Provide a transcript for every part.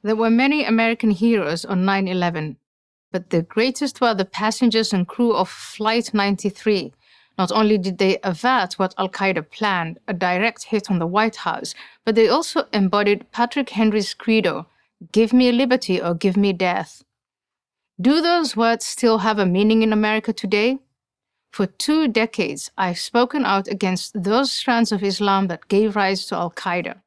There were many American heroes on 9/11, but the greatest were the passengers and crew of Flight 93. Not only did they avert what Al-Qaeda planned, a direct hit on the White House, but they also embodied Patrick Henry's credo, "Give me liberty or give me death." Do those words still have a meaning in America today? For 2 decades, I've spoken out against those strands of Islam that gave rise to Al-Qaeda.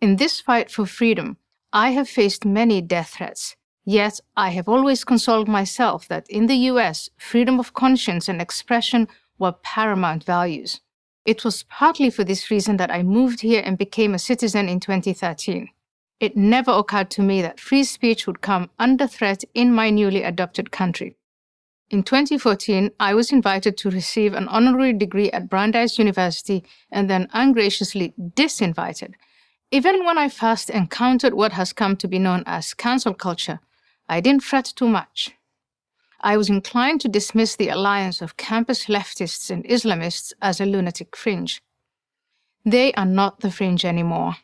In this fight for freedom, I have faced many death threats, yet I have always consoled myself that in the US, freedom of conscience and expression were paramount values. It was partly for this reason that I moved here and became a citizen in 2013. It never occurred to me that free speech would come under threat in my newly adopted country. In 2014, I was invited to receive an honorary degree at Brandeis University and then ungraciously disinvited. Even when I first encountered what has come to be known as cancel culture, I didn't fret too much. I was inclined to dismiss the alliance of campus leftists and Islamists as a lunatic fringe. They are not the fringe anymore.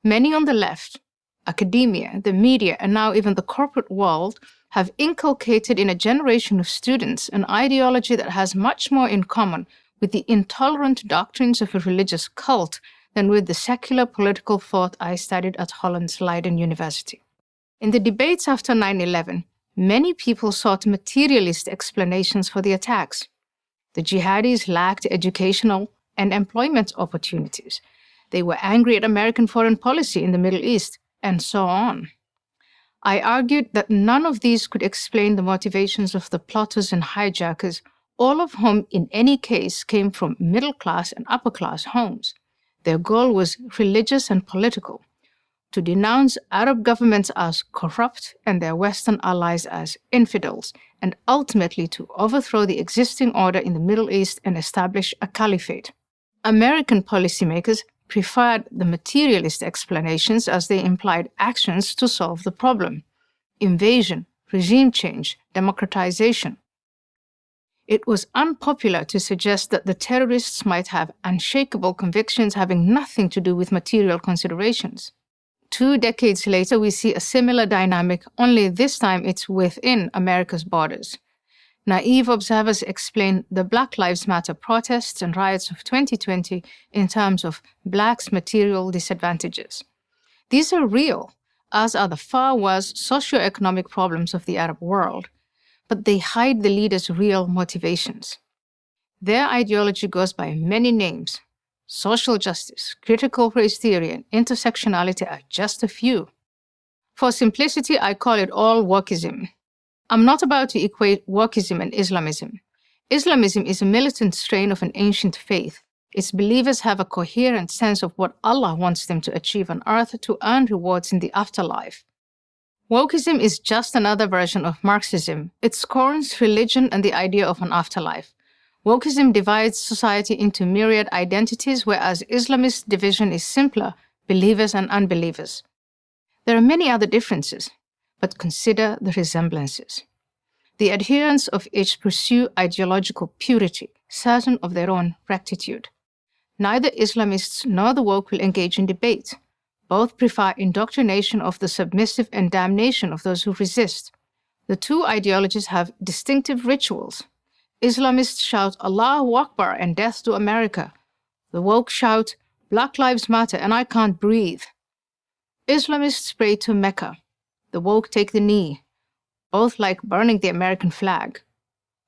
Many on the left, academia, the media, and now even the corporate world have inculcated in a generation of students an ideology that has much more in common with the intolerant doctrines of a religious cult than with the secular political thought I studied at Holland's Leiden University. In the debates after 9/11, many people sought materialist explanations for the attacks. The jihadis lacked educational and employment opportunities. They were angry at American foreign policy in the Middle East, and so on. I argued that none of these could explain the motivations of the plotters and hijackers, all of whom in any case came from middle-class and upper-class homes. Their goal was religious and political, to denounce Arab governments as corrupt and their Western allies as infidels, and ultimately to overthrow the existing order in the Middle East and establish a caliphate. American policymakers preferred the materialist explanations as they implied actions to solve the problem: invasion, regime change, democratization. It was unpopular to suggest that the terrorists might have unshakable convictions having nothing to do with material considerations. 2 decades later, we see a similar dynamic, only this time it's within America's borders. Naive observers explain the Black Lives Matter protests and riots of 2020 in terms of blacks' material disadvantages. These are real, as are the far worse socioeconomic problems of the Arab world, but they hide the leaders' real motivations. Their ideology goes by many names. Social justice, critical race theory, and intersectionality are just a few. For simplicity, I call it all Wokism. I'm not about to equate Wokism and Islamism. Islamism is a militant strain of an ancient faith. Its believers have a coherent sense of what Allah wants them to achieve on earth to earn rewards in the afterlife. Wokism is just another version of Marxism. It scorns religion and the idea of an afterlife. Wokism divides society into myriad identities, whereas Islamist division is simpler: believers and unbelievers. There are many other differences, but consider the resemblances. The adherents of each pursue ideological purity, certain of their own rectitude. Neither Islamists nor the woke will engage in debate. Both prefer indoctrination of the submissive and damnation of those who resist. The two ideologies have distinctive rituals. Islamists shout Allahu Akbar and death to America. The woke shout Black Lives Matter and I can't breathe. Islamists pray to Mecca. The woke take the knee. Both like burning the American flag.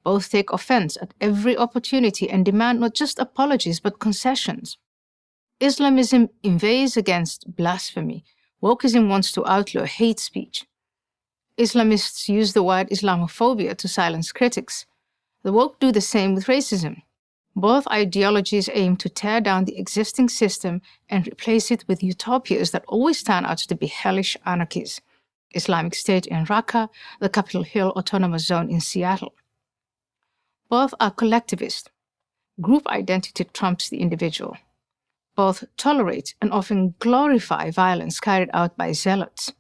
Both take offense at every opportunity and demand not just apologies but concessions. Islamism inveighs against blasphemy. Wokism wants to outlaw hate speech. Islamists use the word Islamophobia to silence critics. The woke do the same with racism. Both ideologies aim to tear down the existing system and replace it with utopias that always turn out to be hellish anarchies. Islamic State in Raqqa, the Capitol Hill Autonomous Zone in Seattle. Both are collectivist. Group identity trumps the individual. Both tolerate and often glorify violence carried out by zealots.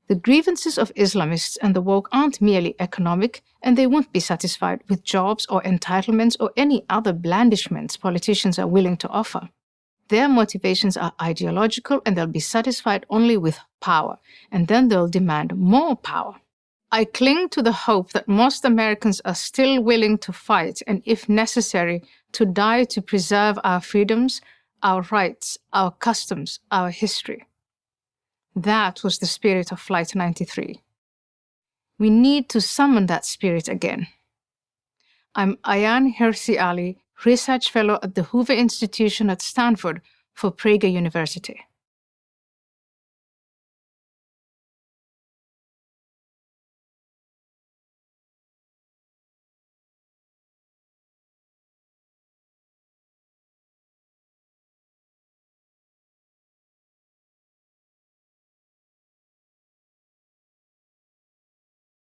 The grievances of Islamists and the woke aren't merely economic, and they won't be satisfied with jobs or entitlements or any other blandishments politicians are willing to offer. Their motivations are ideological and they'll be satisfied only with power, and then they'll demand more power. I cling to the hope that most Americans are still willing to fight and, if necessary, to die to preserve our freedoms, our rights, our customs, our history. That was the spirit of Flight 93. We need to summon that spirit again. I'm Ayaan Hirsi Ali, Research Fellow at the Hoover Institution at Stanford for Prager University.